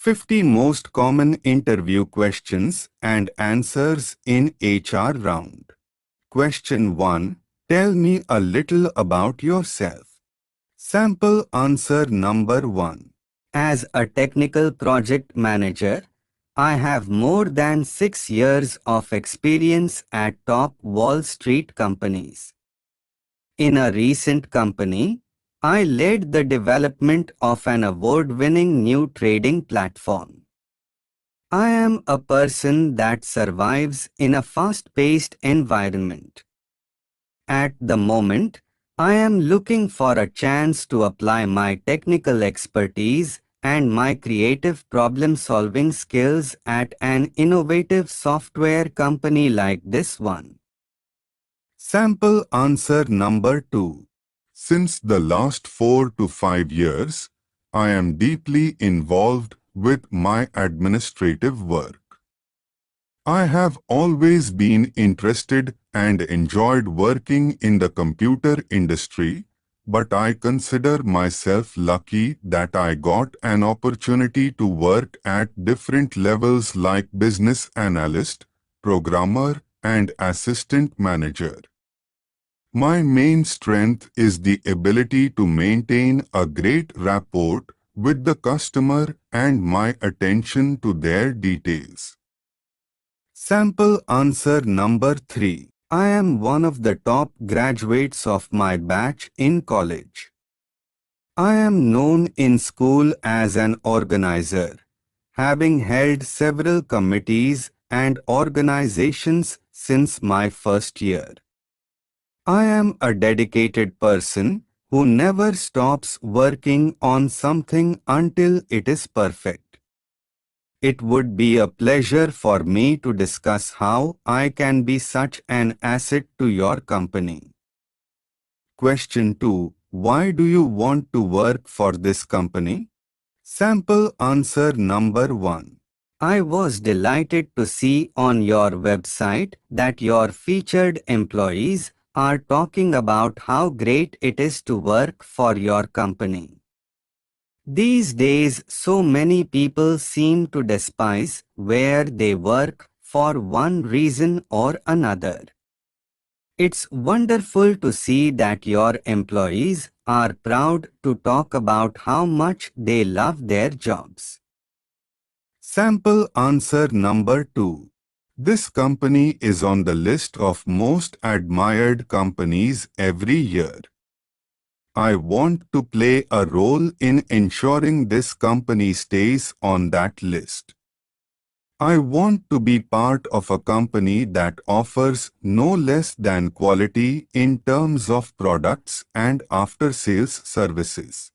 50 most common interview questions and answers in HR round. Question 1. Tell me a little about yourself. Sample answer number 1. As a technical project manager, I have more than 6 years of experience at top Wall Street companies. In a recent company, I led the development of an award-winning new trading platform. I am a person that survives in a fast-paced environment. At the moment, I am looking for a chance to apply my technical expertise and my creative problem-solving skills at an innovative software company like this one. Sample answer number 2. Since the last 4 to 5 years, I am deeply involved with my administrative work. I have always been interested and enjoyed working in the computer industry, but I consider myself lucky that I got an opportunity to work at different levels like business analyst, programmer, and assistant manager. My main strength is the ability to maintain a great rapport with the customer and my attention to their details. Sample answer number 3. I am one of the top graduates of my batch in college. I am known in school as an organizer, having held several committees and organizations since my first year. I am a dedicated person who never stops working on something until it is perfect. It would be a pleasure for me to discuss how I can be such an asset to your company. Question 2. Why do you want to work for this company? Sample answer number 1. I was delighted to see on your website that your featured employees are talking about how great it is to work for your company. These days, so many people seem to despise where they work for one reason or another. It's wonderful to see that your employees are proud to talk about how much they love their jobs. Sample answer number 2. This company is on the list of most admired companies every year. I want to play a role in ensuring this company stays on that list. I want to be part of a company that offers no less than quality in terms of products and after-sales services.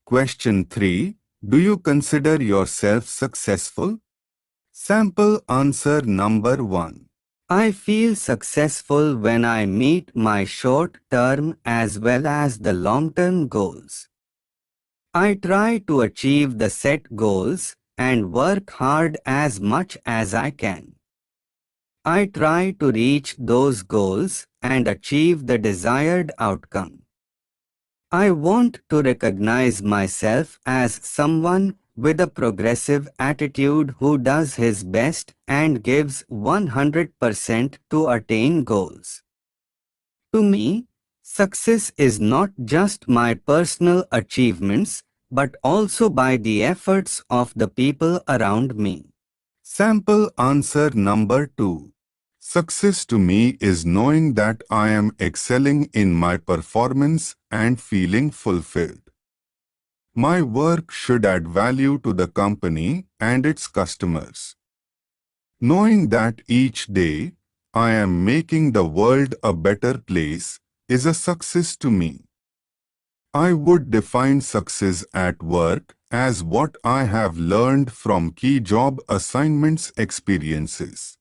Question 3. Do you consider yourself successful? Sample answer number 1. I feel successful when I meet my short-term as well as the long-term goals. I try to achieve the set goals and work hard as much as I can. I try to reach those goals and achieve the desired outcome. I want to recognize myself as someone with a progressive attitude who does his best and gives 100% to attain goals. To me, success is not just my personal achievements, but also by the efforts of the people around me. Sample answer number 2. Success to me is knowing that I am excelling in my performance and feeling fulfilled. My work should add value to the company and its customers. Knowing that each day I am making the world a better place is a success to me. I would define success at work as what I have learned from key job assignments experiences.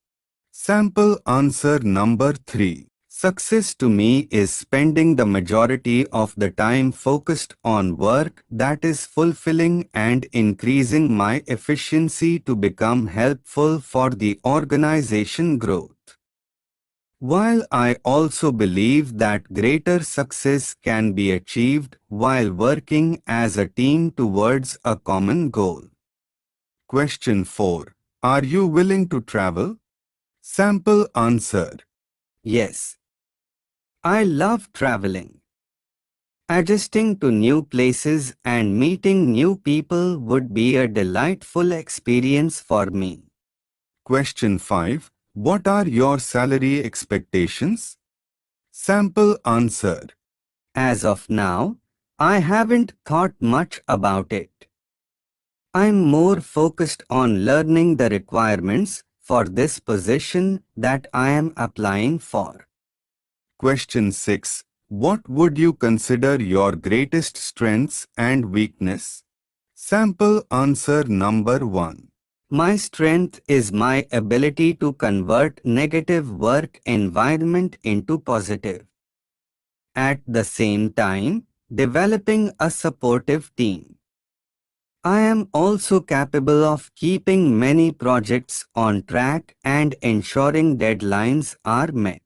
Sample answer number 3. Success to me is spending the majority of the time focused on work that is fulfilling and increasing my efficiency to become helpful for the organization growth. While I also believe that greater success can be achieved while working as a team towards a common goal. Question 4. Are you willing to travel? Sample answer. Yes. I love traveling. Adjusting to new places and meeting new people would be a delightful experience for me. Question 5. What are your salary expectations? Sample answer. As of now, I haven't thought much about it. I'm more focused on learning the requirements for this position that I am applying for. Question 6. What would you consider your greatest strengths and weakness? Sample answer number 1. My strength is my ability to convert negative work environment into positive. At the same time, developing a supportive team. I am also capable of keeping many projects on track and ensuring deadlines are met.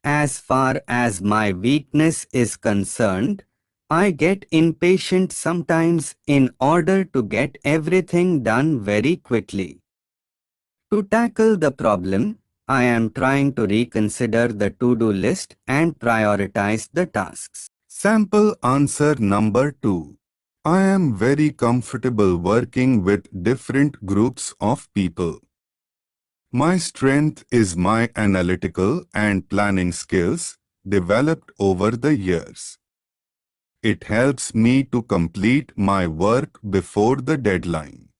As far as my weakness is concerned, I get impatient sometimes in order to get everything done very quickly. To tackle the problem, I am trying to reconsider the to-do list and prioritize the tasks. Sample answer number 2. I am very comfortable working with different groups of people. My strength is my analytical and planning skills developed over the years. It helps me to complete my work before the deadline.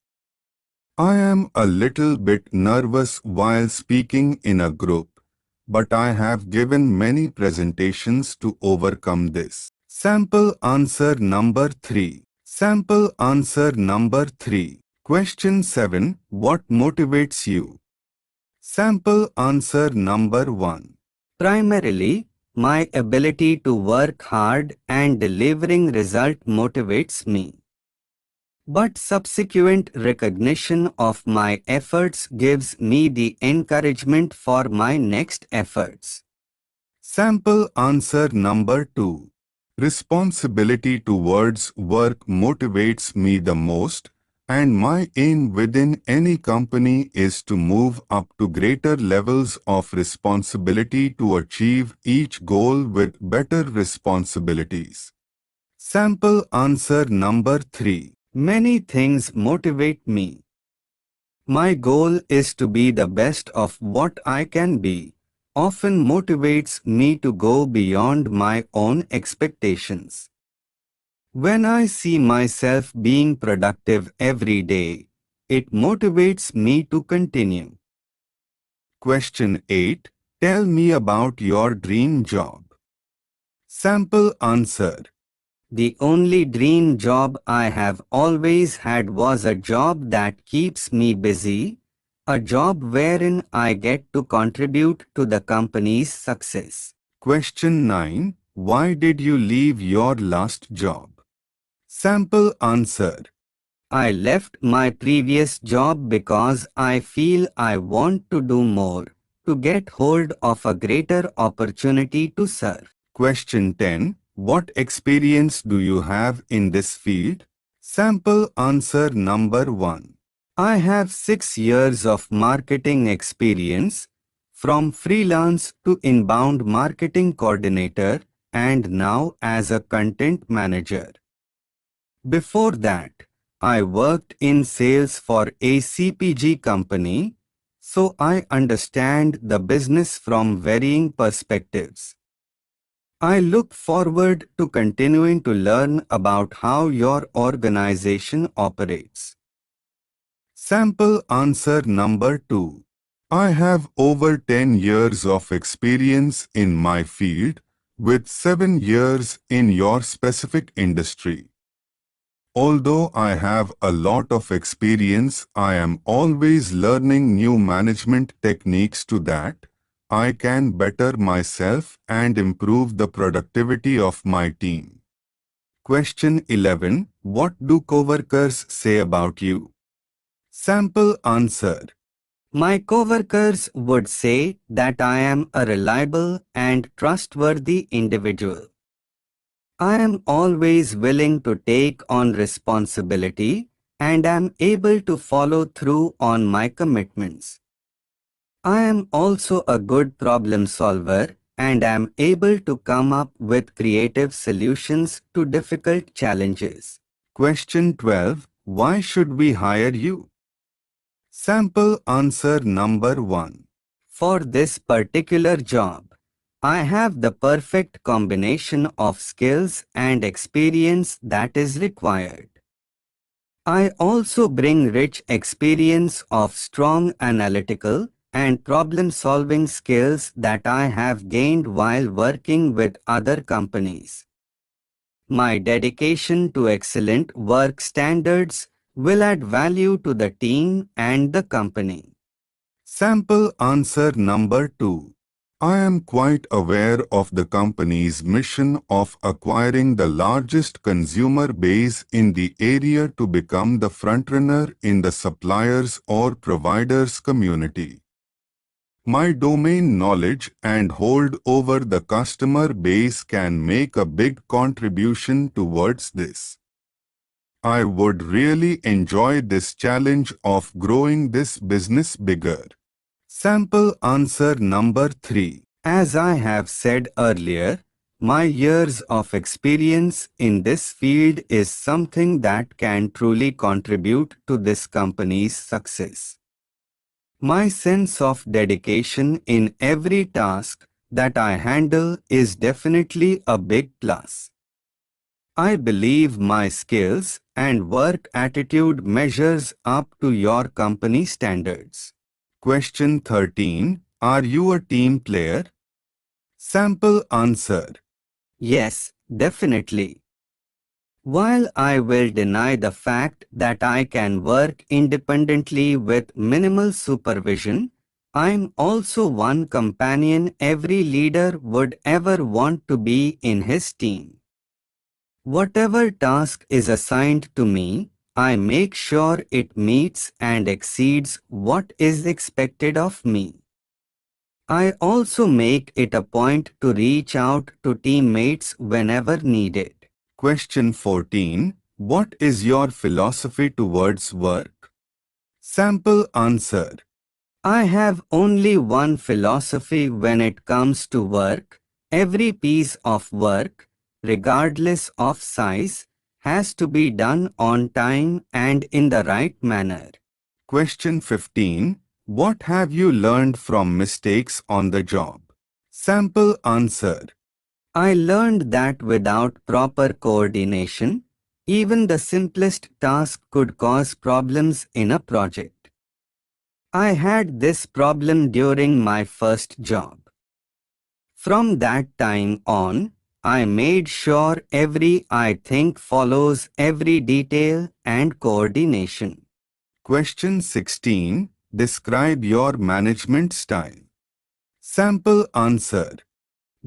I am a little bit nervous while speaking in a group, but I have given many presentations to overcome this. Sample answer number 3. Sample answer number 3. Question 7. What motivates you? Sample answer number 1. Primarily, my ability to work hard and delivering result motivates me. But subsequent recognition of my efforts gives me the encouragement for my next efforts. Sample answer number 2. Responsibility towards work motivates me the most, and my aim within any company is to move up to greater levels of responsibility to achieve each goal with better responsibilities. Sample answer number 3. Many things motivate me. My goal is to be the best of what I can be, often motivates me to go beyond my own expectations. When I see myself being productive every day, it motivates me to continue. Question 8. Tell me about your dream job. Sample answer. The only dream job I have always had was a job that keeps me busy, a job wherein I get to contribute to the company's success. Question 9. Why did you leave your last job? Sample answer. I left my previous job because I feel I want to do more, to get hold of a greater opportunity to serve. Question 10. What experience do you have in this field? Sample answer number 1. I have 6 years of marketing experience, from freelance to inbound marketing coordinator, and now as a content manager. Before that, I worked in sales for a CPG company, so I understand the business from varying perspectives. I look forward to continuing to learn about how your organization operates. Sample answer number 2. I have over 10 years of experience in my field, with 7 years in your specific industry. Although I have a lot of experience, I am always learning new management techniques to that I can better myself and improve the productivity of my team. Question 11. What do coworkers say about you? Sample answer. My coworkers would say that I am a reliable and trustworthy individual. I am always willing to take on responsibility and am able to follow through on my commitments. I am also a good problem solver and am able to come up with creative solutions to difficult challenges. Question 12. Why should we hire you? Sample answer number 1. For this particular job, I have the perfect combination of skills and experience that is required. I also bring rich experience of strong analytical and problem-solving skills that I have gained while working with other companies. My dedication to excellent work standards will add value to the team and the company. Sample answer number 2. I am quite aware of the company's mission of acquiring the largest consumer base in the area to become the frontrunner in the suppliers or providers community. My domain knowledge and hold over the customer base can make a big contribution towards this. I would really enjoy this challenge of growing this business bigger. Sample answer number 3. As I have said earlier, my years of experience in this field is something that can truly contribute to this company's success. My sense of dedication in every task that I handle is definitely a big plus. I believe my skills and work attitude measures up to your company standards. Question 13. Are you a team player? Sample answer. Yes, definitely. While I will deny the fact that I can work independently with minimal supervision, I'm also one companion every leader would ever want to be in his team. Whatever task is assigned to me, I make sure it meets and exceeds what is expected of me. I also make it a point to reach out to teammates whenever needed. Question 14. What is your philosophy towards work? Sample answer. I have only one philosophy when it comes to work. Every piece of work, regardless of size, has to be done on time and in the right manner. Question 15. What have you learned from mistakes on the job? Sample answer. I learned that without proper coordination, even the simplest task could cause problems in a project. I had this problem during my first job. From that time on, I made sure every I think follows every detail and coordination. Question 16. Describe your management style. Sample answer.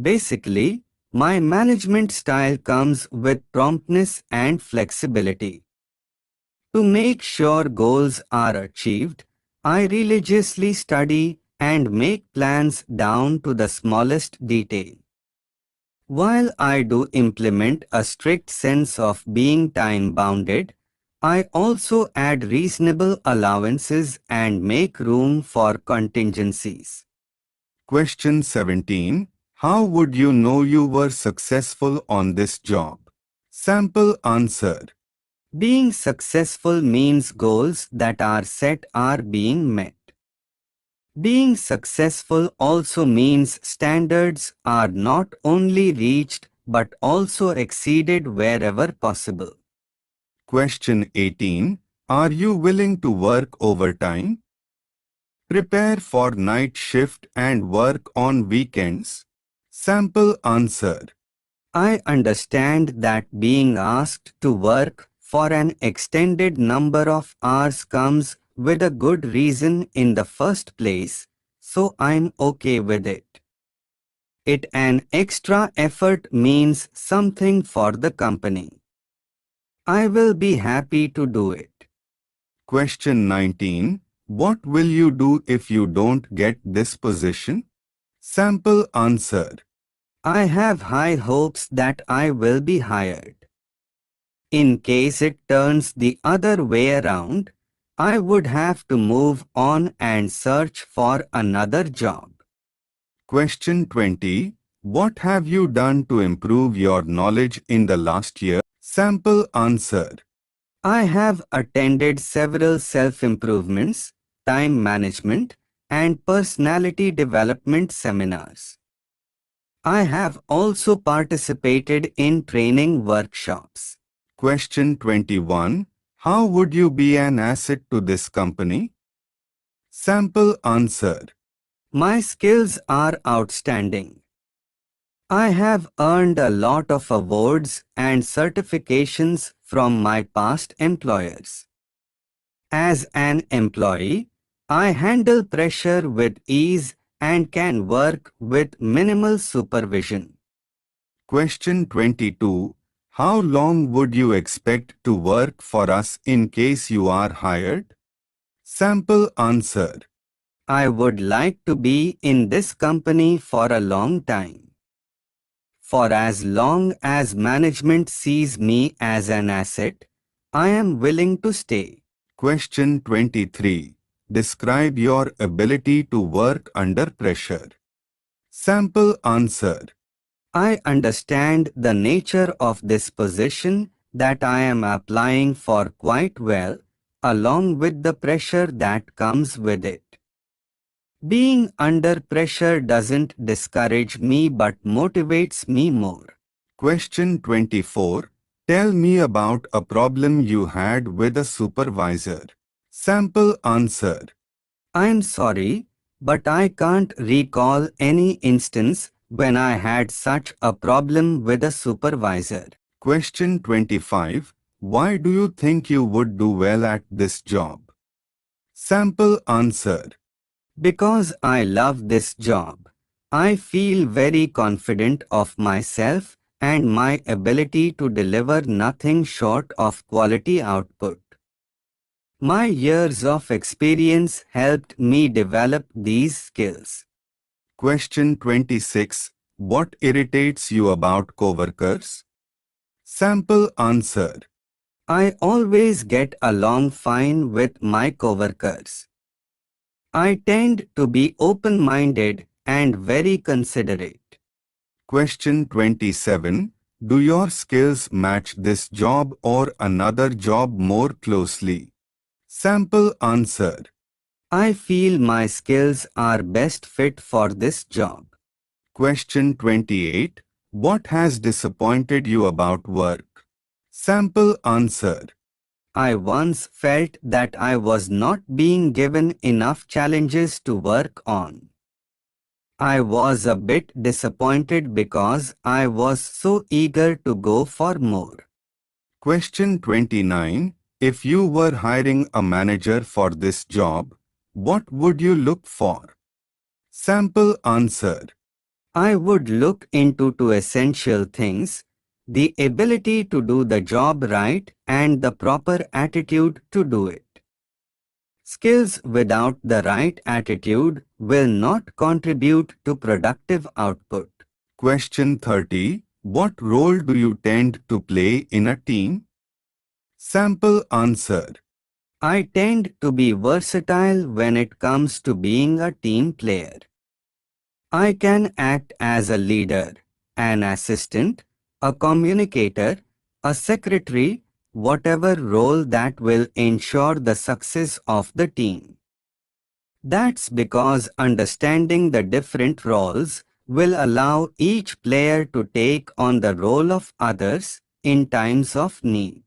Basically, my management style comes with promptness and flexibility. To make sure goals are achieved, I religiously study and make plans down to the smallest detail. While I do implement a strict sense of being time-bounded, I also add reasonable allowances and make room for contingencies. Question 17. How would you know you were successful on this job? Sample answer. Being successful means goals that are set are being met. Being successful also means standards are not only reached but also exceeded wherever possible. Question 18. Are you willing to work overtime? Prepare for night shift and work on weekends? Sample answer. I understand that being asked to work for an extended number of hours comes with a good reason in the first place, so I'm okay with it. An extra effort means something for the company. I will be happy to do it. Question 19. What will you do if you don't get this position? Sample answer. I have high hopes that I will be hired. In case it turns the other way around, I would have to move on and search for another job. Question 20. What have you done to improve your knowledge in the last year? Sample answer. I have attended several self-improvements, time management, and personality development seminars. I have also participated in training workshops. Question 21. How would you be an asset to this company? Sample answer. My skills are outstanding. I have earned a lot of awards and certifications from my past employers. As an employee, I handle pressure with ease and can work with minimal supervision. Question 22. How long would you expect to work for us in case you are hired? Sample answer. I would like to be in this company for a long time. For as long as management sees me as an asset, I am willing to stay. Question 23. Describe your ability to work under pressure. Sample answer. I understand the nature of this position that I am applying for quite well, along with the pressure that comes with it. Being under pressure doesn't discourage me but motivates me more. Question 24. Tell me about a problem you had with a supervisor. Sample answer. I'm sorry, but I can't recall any instance when I had such a problem with a supervisor. Question 25. Why do you think you would do well at this job? Sample answer. Because I love this job, I feel very confident of myself and my ability to deliver nothing short of quality output. My years of experience helped me develop these skills. Question 26. What irritates you about coworkers? Sample answer. I always get along fine with my coworkers. I tend to be open-minded and very considerate. Question 27. Do your skills match this job or another job more closely? Sample answer. I feel my skills are best fit for this job. Question 28. What has disappointed you about work? Sample answer. I once felt that I was not being given enough challenges to work on. I was a bit disappointed because I was so eager to go for more. Question 29. If you were hiring a manager for this job, what would you look for? Sample answer. I would look into two essential things: the ability to do the job right and the proper attitude to do it. Skills without the right attitude will not contribute to productive output. Question 30. What role do you tend to play in a team? Sample answer. I tend to be versatile when it comes to being a team player. I can act as a leader, an assistant, a communicator, a secretary, whatever role that will ensure the success of the team. That's because understanding the different roles will allow each player to take on the role of others in times of need.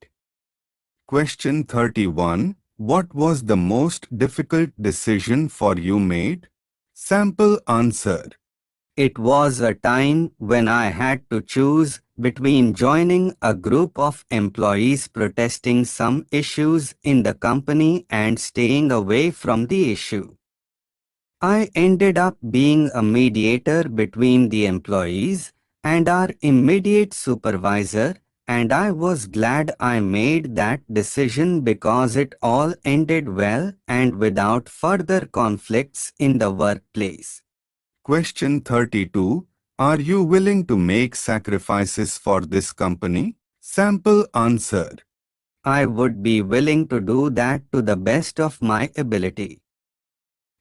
Question 31. What was the most difficult decision for you made? Sample answer. It was a time when I had to choose between joining a group of employees protesting some issues in the company and staying away from the issue. I ended up being a mediator between the employees and our immediate supervisor, and I was glad I made that decision because it all ended well and without further conflicts in the workplace. Question 32. Are you willing to make sacrifices for this company? Sample answer. I would be willing to do that to the best of my ability.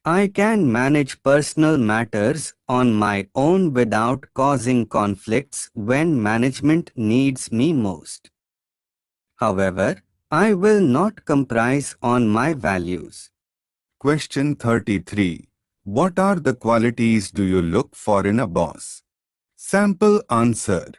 I can manage personal matters on my own without causing conflicts when management needs me most. However, I will not compromise on my values. Question 33. What are the qualities do you look for in a boss? Sample answer.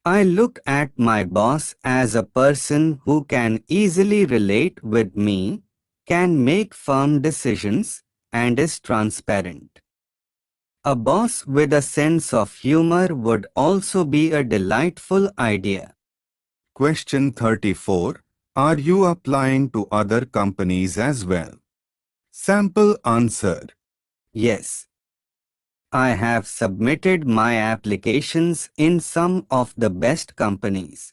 I look at my boss as a person who can easily relate with me, can make firm decisions, and is transparent. A boss with a sense of humor would also be a delightful idea. Question 34. Are you applying to other companies as well? Sample answer. Yes, I have submitted my applications in some of the best companies.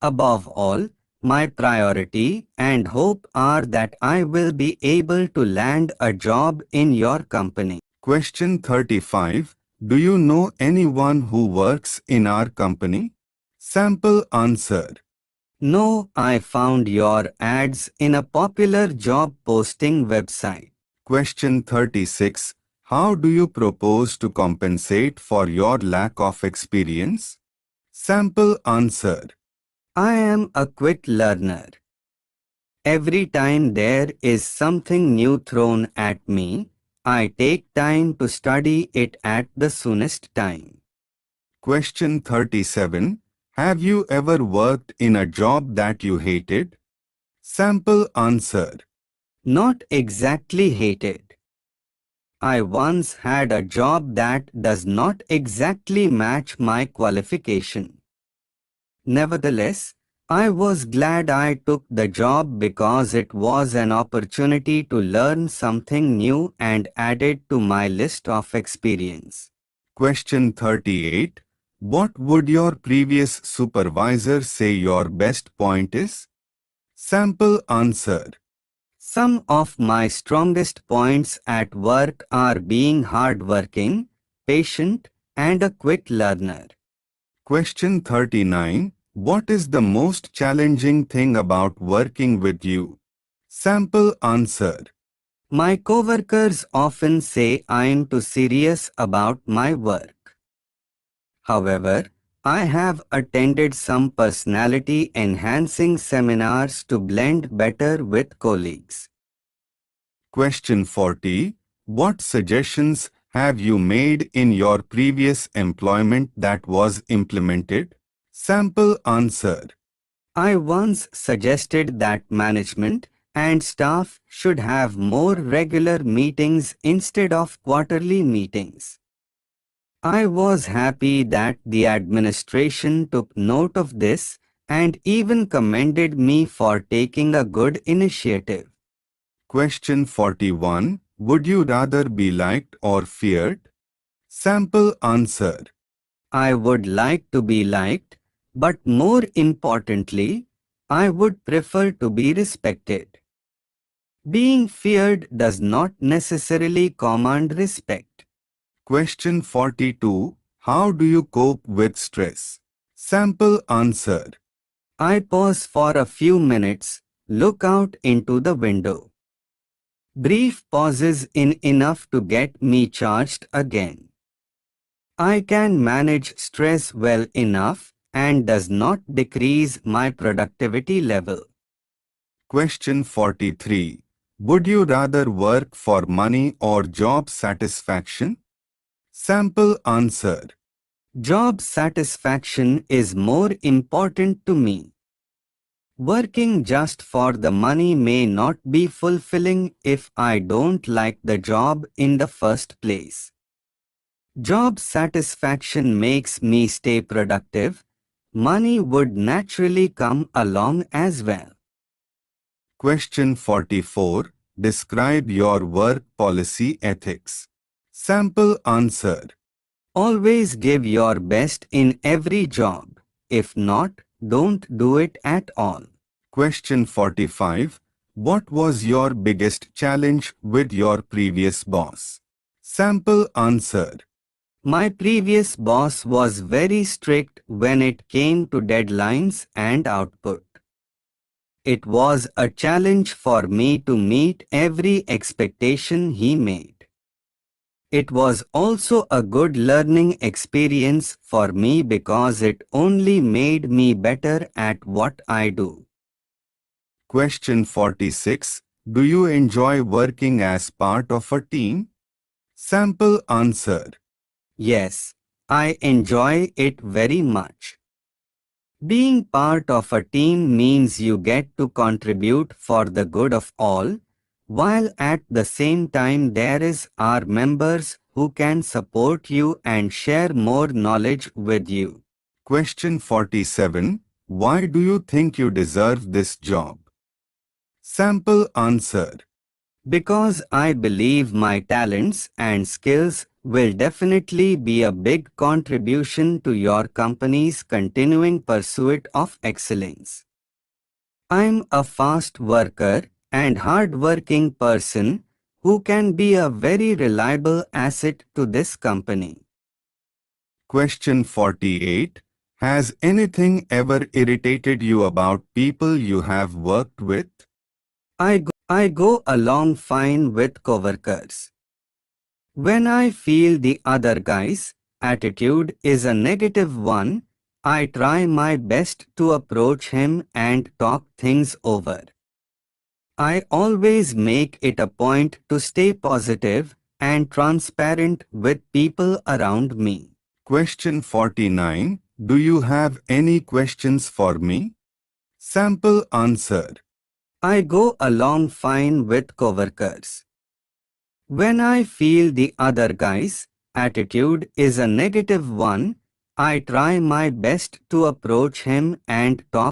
Above all, my priority and hope are that I will be able to land a job in your company. Question 35. Do you know anyone who works in our company? Sample answer. No, I found your ads in a popular job posting website. Question 36. How do you propose to compensate for your lack of experience? Sample answer. I am a quick learner. Every time there is something new thrown at me, I take time to study it at the soonest time. Question 37. Have you ever worked in a job that you hated? Sample answer. Not exactly hated. I once had a job that does not exactly match my qualification. Nevertheless, I was glad I took the job because it was an opportunity to learn something new and added to my list of experience. Question 38. What would your previous supervisor say your best point is? Sample answer. Some of my strongest points at work are being hardworking, patient, and a quick learner. Question 39. What is the most challenging thing about working with you? Sample answer. My coworkers often say I'm too serious about my work. However, I have attended some personality enhancing seminars to blend better with colleagues. Question 40. What suggestions have you made in your previous employment that was implemented? Sample answer. I once suggested that management and staff should have more regular meetings instead of quarterly meetings. I was happy that the administration took note of this and even commended me for taking a good initiative. Question 41. Would you rather be liked or feared? Sample answer. I would like to be liked, but more importantly, I would prefer to be respected. Being feared does not necessarily command respect. Question 42. How do you cope with stress? Sample answer. I pause for a few minutes, look out into the window. Brief pauses in enough to get me charged again. I can manage stress well enough and does not decrease my productivity level. Question 43. Would you rather work for money or job satisfaction? Sample answer. Job satisfaction is more important to me. Working just for the money may not be fulfilling if I don't like the job in the first place. Job satisfaction makes me stay productive. Money would naturally come along as well. Question 44. Describe your work policy ethics. Sample answer. Always give your best in every job. If not, don't do it at all. Question 45. What was your biggest challenge with your previous boss? Sample answer. My previous boss was very strict when it came to deadlines and output. It was a challenge for me to meet every expectation he made. It was also a good learning experience for me because it only made me better at what I do. Question 46. Do you enjoy working as part of a team? Sample answer. Yes, I enjoy it very much. Being part of a team means you get to contribute for the good of all, while at the same time are members who can support you and share more knowledge with you. Question 47. Why do you think you deserve this job? Sample answer. Because I believe my talents and skills will definitely be a big contribution to your company's continuing pursuit of excellence. I'm a fast worker and hard-working person who can be a very reliable asset to this company. Question 48. Has anything ever irritated you about people you have worked with? I go along fine with coworkers. When I feel the other guy's attitude is a negative one, I try my best to approach him and talk things over. I always make it a point to stay positive and transparent with people around me. Question 49. Do you have any questions for me? Sample answer. I go along fine with coworkers. When I feel the other guy's attitude is a negative one, I try my best to approach him and talk